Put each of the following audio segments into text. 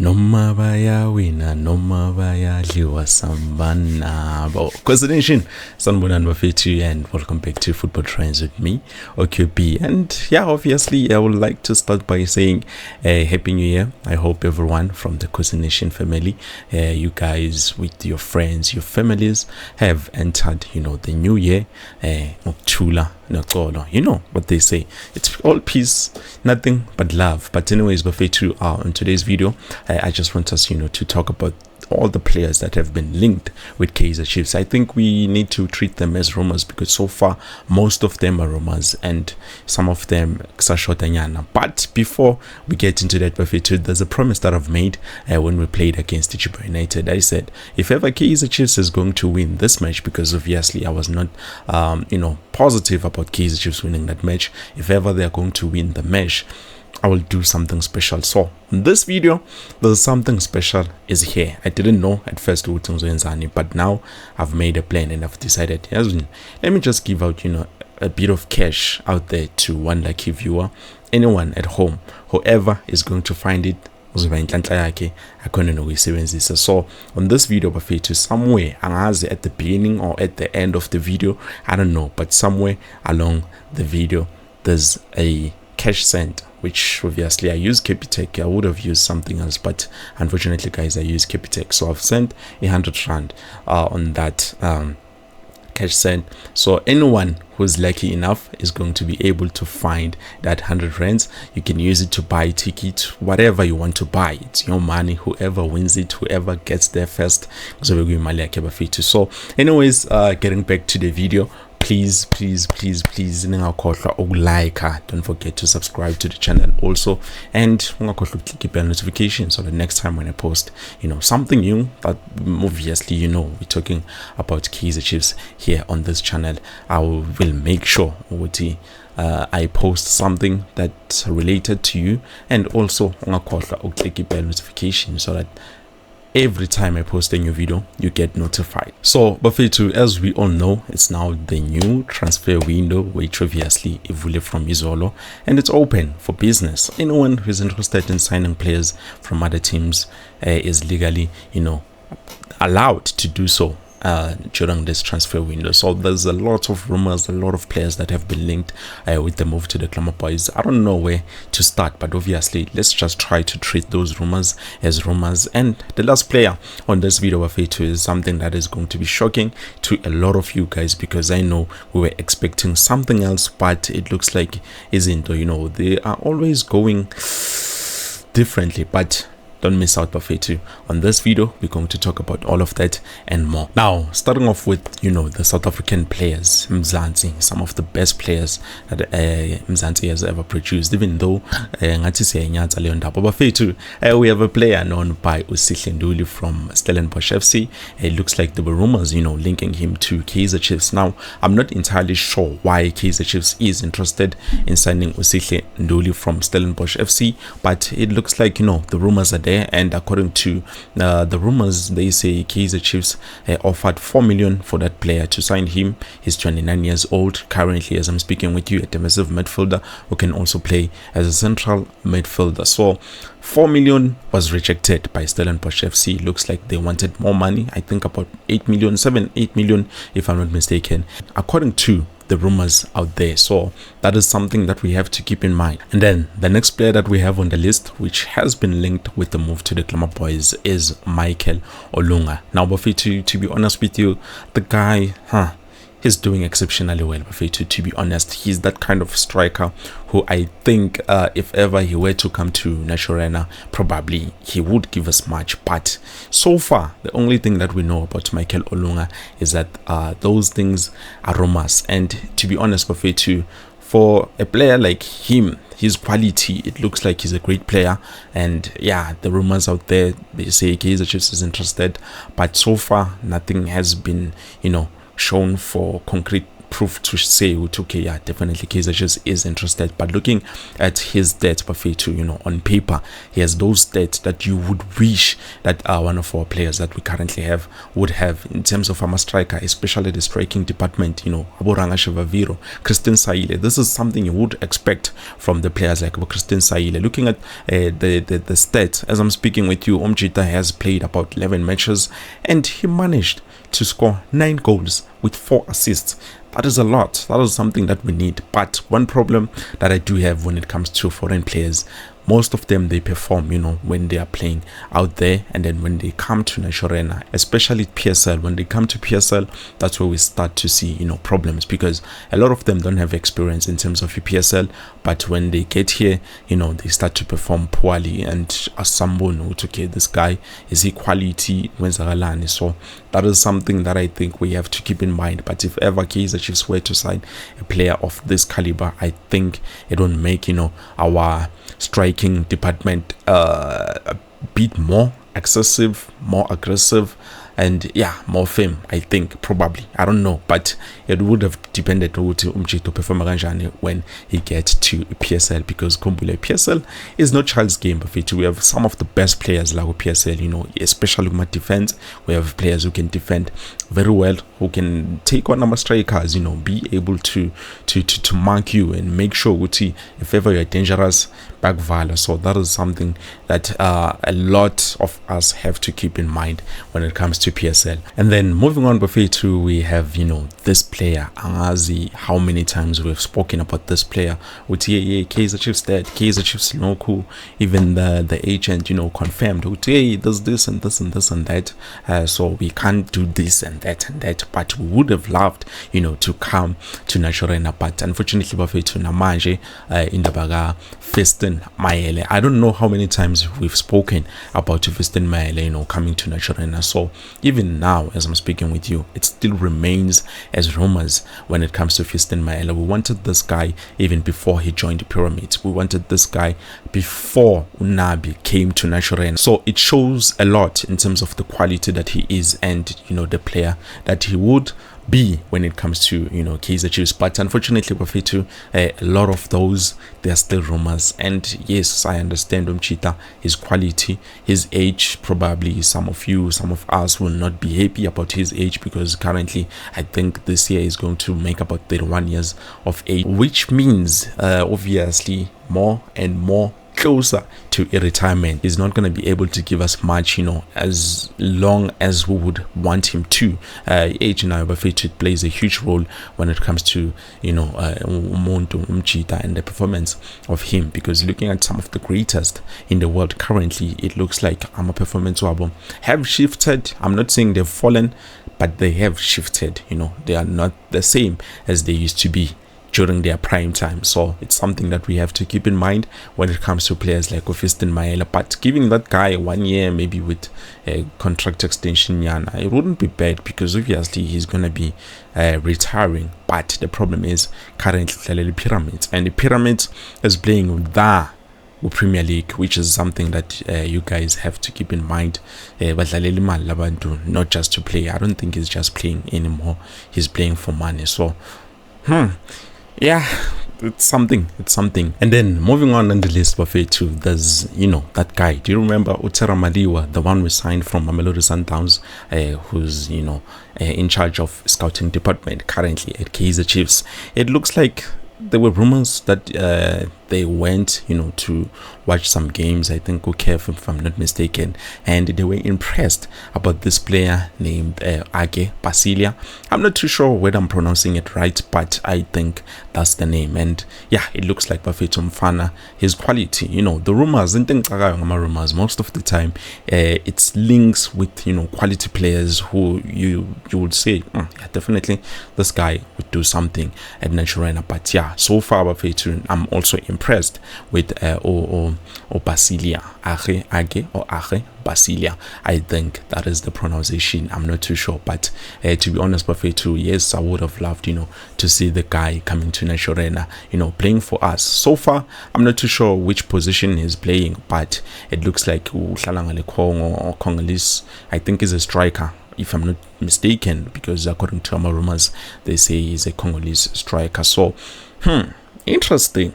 Noma bayawina noma bayadliwa sambanabo. Nation, Sanbonan Bafetu, and welcome back to Football Trends with me, OQB. And yeah, obviously I would like to start by saying Happy New Year. I hope everyone from the Nation family, you guys with your friends, your families have entered, the new year. You know what they say, it's all peace, nothing but love. But anyways, Bafetu, in today's video, I just want us, to talk about all the players that have been linked with Kaizer Chiefs. I think we need to treat them as rumors because so far most of them are rumors and some of them ksashotanyana. But before we get into that, Bafetu, there's a promise that I've made when we played against Chiba United. I said if ever Kaizer Chiefs is going to win this match, because obviously I was not positive about Kaizer Chiefs winning that match, if ever they're going to win the match, I will do something special. So in this video, there's something special is here. I didn't know at first, but now I've made a plan and I've decided, let me just give out, a bit of cash out there to one lucky viewer, anyone at home, whoever is going to find it. So on this video, Bafetu, somewhere at the beginning or at the end of the video, I don't know, but somewhere along the video there's a cash sent, which obviously I use Capitec. I would have used something else, but unfortunately, guys, I use Capitec. So I've sent 100 rand on that cash sent. So anyone who's lucky enough is going to be able to find that 100 rands. You can use it to buy tickets, whatever you want to buy. It's your money. Whoever wins it, whoever gets there first. So anyways, getting back to the video, please don't forget to subscribe to the channel also, and click bell notification so the next time when I post something new, that obviously we're talking about Kaizer Chiefs here on this channel, I will make sure I post something that's related to you, and also click bell notification so that every time I post a new video, you get notified. So, Bafetu, as we all know, it's now the new transfer window, which obviously evolved from Izolo, and it's open for business. Anyone who is interested in signing players from other teams is legally, allowed to do so during this transfer window. So there's a lot of rumors, a lot of players that have been linked with the move to the Glamour Boys. I don't know where to start, but obviously let's just try to treat those rumors as rumors. And the last player on this video, Bafetu, is something that is going to be shocking to a lot of you guys, because I know we were expecting something else, but it looks like isn't. They are always going differently, but don't miss out, Bafetu. On this video, we're going to talk about all of that and more. Now, starting off with, the South African players, Mzansi, some of the best players that Mzansi has ever produced, even though Bafetu, we have a player known by Usihle Nduli from Stellenbosch FC. It looks like there were rumors, linking him to Kaizer Chiefs. Now, I'm not entirely sure why Kaizer Chiefs is interested in signing Usihle Nduli from Stellenbosch FC, but it looks like, the rumors are there. And according to the rumors, they say Kaizer Chiefs offered 4 million for that player to sign him. He's 29 years old currently, as I'm speaking with you, a defensive midfielder who can also play as a central midfielder. So 4 million was rejected by Stellenbosch FC. Looks like they wanted more money. I think about 8 million, 8 million, if I'm not mistaken, according to the rumors out there. So that is something that we have to keep in mind. And then the next player that we have on the list, which has been linked with the move to the Glamour Boys, is Michael Olunga. Now, Bafetu, to be honest with you, the guy, he's doing exceptionally well, Bafetu. To be honest, he's that kind of striker who I think if ever he were to come to Naturena, probably he would give us much. But so far, the only thing that we know about Michael Olunga is that those things are rumors. And to be honest, Bafetu, for a player like him, his quality, it looks like he's a great player. And yeah, the rumors out there, they say Kaizer Chiefs is interested, but so far nothing has been, shown for concrete proof to say, okay, yeah, definitely Kaizer Chiefs is interested. But looking at his stats, Bafetu, on paper, he has those stats that you would wish that one of our players that we currently have would have in terms of a striker, especially the striking department. Aboranga Shevaviro, Fiston Mayele. This is something you would expect from the players like Fiston Mayele. Looking at the stats, as I'm speaking with you, Umjita has played about 11 matches and he managed to score 9 goals with 4 assists. That is a lot. That is something that we need. But one problem that I do have when it comes to foreign players, most of them, they perform, when they are playing out there, and then when they come to Nashorena, especially PSL, when they come to PSL, that's where we start to see, problems, because a lot of them don't have experience in terms of PSL, but when they get here, they start to perform poorly, and as someone who took this guy, is he quality? So that is something that I think we have to keep in mind. But if ever Kaizer Chiefs were to sign a player of this caliber, I think it will make, our striking department a bit more excessive, more aggressive, and yeah, more fame. I think probably, I don't know, but it would have depended on Umjito perform when he gets to PSL, because Kumbule PSL is no child's game. But we have some of the best players like PSL, especially with defense. We have players who can defend very well, who can take on number strikers, be able to mark you and make sure if ever you're dangerous, back valor. So that is something that a lot of us have to keep in mind when it comes to PSL. And then moving on, Bafetu, we have this player Angazi. How many times we've spoken about this player with Kaizer Chiefs dead, Kaizer Chiefs local, even the agent confirmed there's this and this and this and that, so we can't do this and that, but we would have loved to come to Nashorena. But unfortunately, Bafetu namanje in the baga Fiston Mayele. I don't know how many times we've spoken about Fiston Mayele, coming to Nashorena. So even now, as I'm speaking with you, it still remains as rumors when it comes to Fiston Mayele. We wanted this guy even before he joined the Pyramids. We wanted this guy before Unabi came to Nashorena. So it shows a lot in terms of the quality that he is, and the player that he would be when it comes to Kaizer Chiefs. But unfortunately, Bafetu, a lot of those, they are still rumors. And yes, I understand Umchita, his quality, his age. Probably some of us will not be happy about his age, because currently I think this year is going to make about 31 years of age, which means obviously more and more closer to a retirement. He's not going to be able to give us much, as long as we would want him to. Age now, it plays a huge role when it comes to Umuntu Umchita and the performance of him, because looking at some of the greatest in the world currently, it looks like our performance have shifted. I'm not saying they've fallen, but they have shifted. They are not the same as they used to be during their prime time. So it's something that we have to keep in mind when it comes to players like Fiston Mayele. But giving that guy 1 year, maybe with a contract extension, it wouldn't be bad, because obviously he's going to be retiring. But the problem is currently the Pyramids, and the Pyramids is playing the Premier League, which is something that you guys have to keep in mind. Not just to play. I don't think he's just playing anymore. He's playing for money. So yeah, it's something. And then moving on the list, Bafetu, there's that guy. Do you remember Utera Maliwa, the one we signed from Mamelodi Sundowns, who's in charge of scouting department currently at Kaizer Chiefs? It looks like there were rumors that they went to watch some games, I think Ukef, if I'm not mistaken, and they were impressed about this player named Age Basilia. I'm not too sure whether I'm pronouncing it right, but I think that's the name. And yeah, it looks like Bafetu Mfana, his quality, the rumors, most of the time it's links with quality players who you would say, yeah, definitely this guy would do something at Nashorena. But yeah, so far Bafetu, I'm also impressed with Basilia, Age Basilia. I think that is the pronunciation. I'm not too sure, but to be honest, Bafetu, yes, I would have loved to see the guy coming to Nashorena, playing for us. So far, I'm not too sure which position he's playing, but it looks like Congolese, I think, is a striker. if I'm not mistaken, because according to our rumors, they say he's a Congolese striker. So, interesting.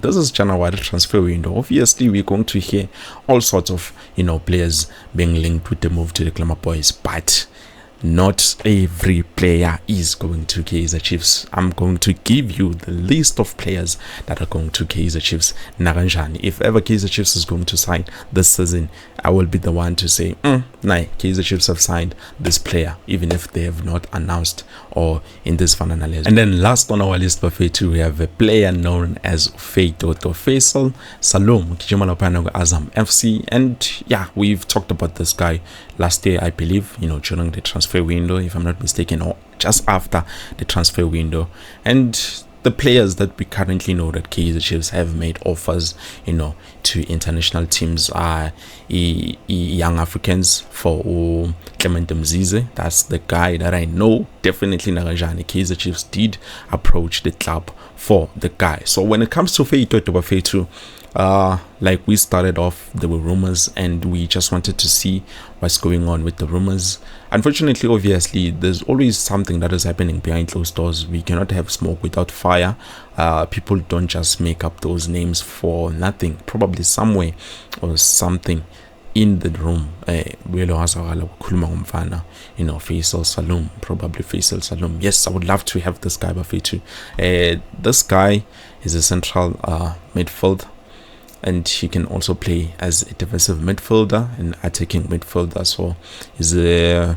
This is January transfer window. Obviously, we're going to hear all sorts of, players being linked with the move to the Glamour Boys, but not every player is going to Kaizer Chiefs. I'm going to give you the list of players that are going to Kaizer Chiefs. Naranjani, if ever Kaizer Chiefs is going to sign this season, I will be the one to say, Kaizer Chiefs have signed this player, even if they have not announced or in this final analysis. And then last on our list, Buffet, we have a player known as Fiston Salom Azam FC. And yeah, we've talked about this guy last year, I believe, during the transfer window, if I'm not mistaken, or just after the transfer window. And the players that we currently know that Kaizer Chiefs have made offers, to international teams are young Africans for Clement Mzize. That's the guy that I know definitely Narajani. Kaizer Chiefs did approach the club for the guy. So when it comes to Feito, like we started off, there were rumors and we just wanted to see what's going on with the rumors. Unfortunately, obviously, there's always something that is happening behind closed doors. We cannot have smoke without fire. People don't just make up those names for nothing. Probably somewhere or something in the room. Fiston Salom, probably Fiston Salom. Yes, I would love to have this guy, Bafetu. This guy is a central midfield, and he can also play as a defensive midfielder and attacking midfielder. So he's a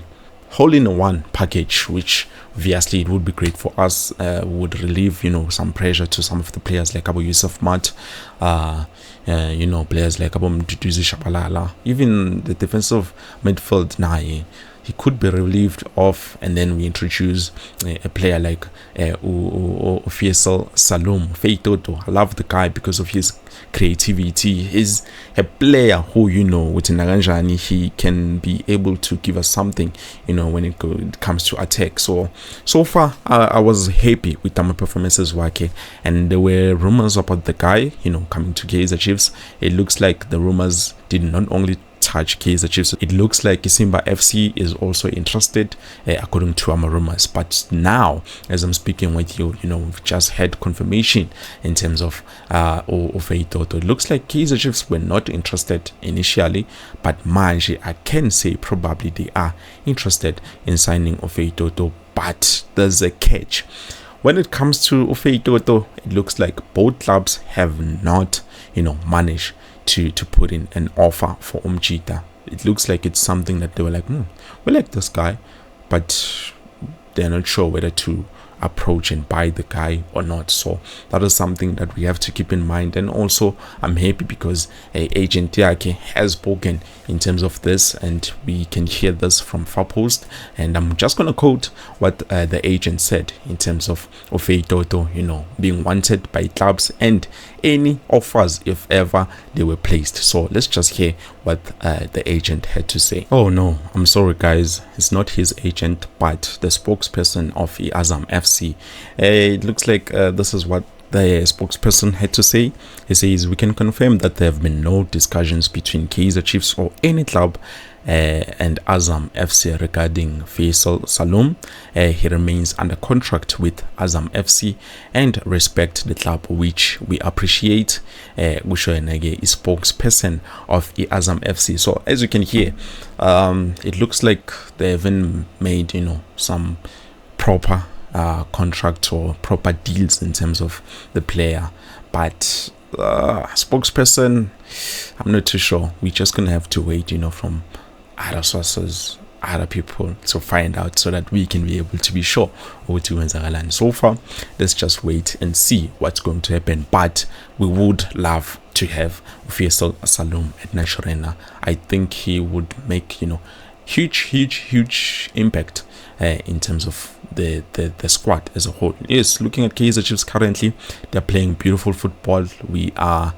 hole-in-one package, which obviously it would be great for us. Would relieve some pressure to some of the players like Abu Yusuf Mat, players like Abu Mduduzi Shapalala, even the defensive midfield. He could be relieved of, and then we introduce a player like Fiston Salom Feitoto. I love the guy because of his creativity. He's a player who, with Naranjani, he can be able to give us something, when it comes to attack. So far, I was happy with my performances, Wake. And there were rumors about the guy, coming to Kaizer Chiefs. It looks like the rumors did not only touch Kaizer Chiefs. It looks like Simba FC is also interested, according to our rumors. But now, as I'm speaking with you, we've just had confirmation in terms of Feitoto. It looks like Kaizer Chiefs were not interested initially, but Manje, I can say probably they are interested in signing Feitoto. But there's a catch. When it comes to Feitoto, it looks like both clubs have not, managed to put in an offer for Umchita. It looks like it's something that they were like, we like this guy, but they're not sure whether to approach and buy the guy or not. So that is something that we have to keep in mind. And also, I'm happy because agent Tiake has spoken in terms of this, and we can hear this from Far Post. And I'm just going to quote what the agent said in terms of Feitoto, being wanted by clubs and any offers if ever they were placed. So let's just hear what the agent had to say. Oh no, I'm sorry guys, it's not his agent, but the spokesperson of Azam FC. It looks like this is what the spokesperson had to say. He says, we can confirm that there have been no discussions between Kaizer Chiefs or any club and Azam FC regarding Fiston Salom. He remains under contract with Azam FC and respect the club, which we appreciate. Gushoenege is spokesperson of Azam FC. So as you can hear, it looks like they haven't made some proper contract or proper deals in terms of the player, but spokesperson, I'm not too sure. We're just gonna have to wait from other sources, other people, to find out, so that we can be able to be sure what to do. So far, let's just wait and see what's going to happen. But we would love to have Fiston Salom at Nashorena. I think he would make huge impact in terms of the squad as a whole. Yes, looking at Kaizer Chiefs currently, they're playing beautiful football. We are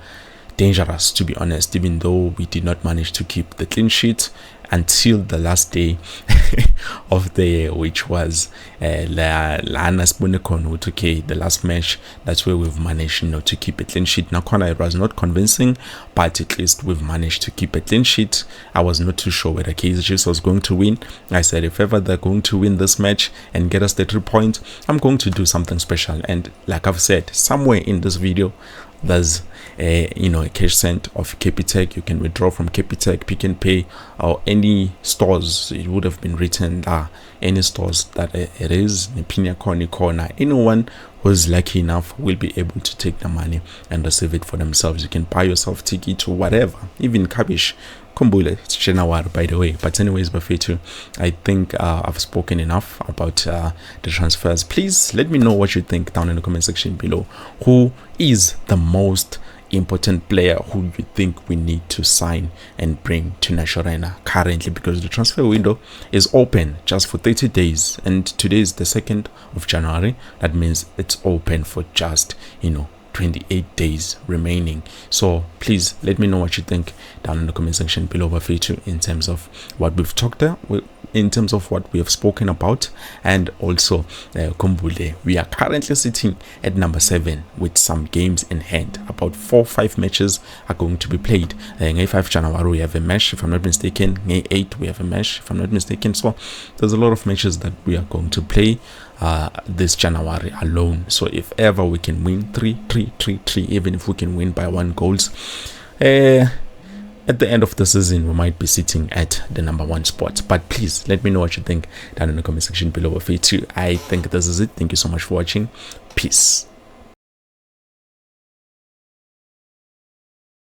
dangerous, to be honest, even though we did not manage to keep the clean sheet. until the last day of the year, which was okay, the last match. That's where we've managed, to keep a clean sheet. Nakona, it was not convincing, but at least we've managed to keep a clean sheet. I was not too sure whether Kaizer Chiefs was going to win. I said, if ever they're going to win this match and get us the 3 points, I'm going to do something special. And like I've said, somewhere in this video, there's a cash sent of Capitec. You can withdraw from Capitec, Pick and Pay, or any stores. It would have been written any stores that it is Nipinya corner. Anyone who's lucky enough will be able to take the money and receive it for themselves. You can buy yourself ticket or whatever, even cabbage. Kumbule, it's January, by the way. But anyways, Bafetu, I think I've spoken enough about the transfers. Please let me know what you think down in the comment section below. Who is the most important player who you think we need to sign and bring to National Arena currently, because the transfer window is open just for 30 days, and today is the 2nd of January. That means it's open for just 28 days remaining. So please let me know what you think down in the comment section below, in terms of what we've talked about, in terms of what we have spoken about. And also Kumbule, we are currently sitting at number 7 with some games in hand. About 4-5 matches are going to be played. 5 January we have a match, if I'm not mistaken. 8 we have a match, if I'm not mistaken. So there's a lot of matches that we are going to play this January alone. So if ever we can win 3, even if we can win by 1 goals, at the end of the season we might be sitting at the number 1 spot. But please let me know what you think down in the comment section below. I think this is it. Thank you so much for watching. Peace.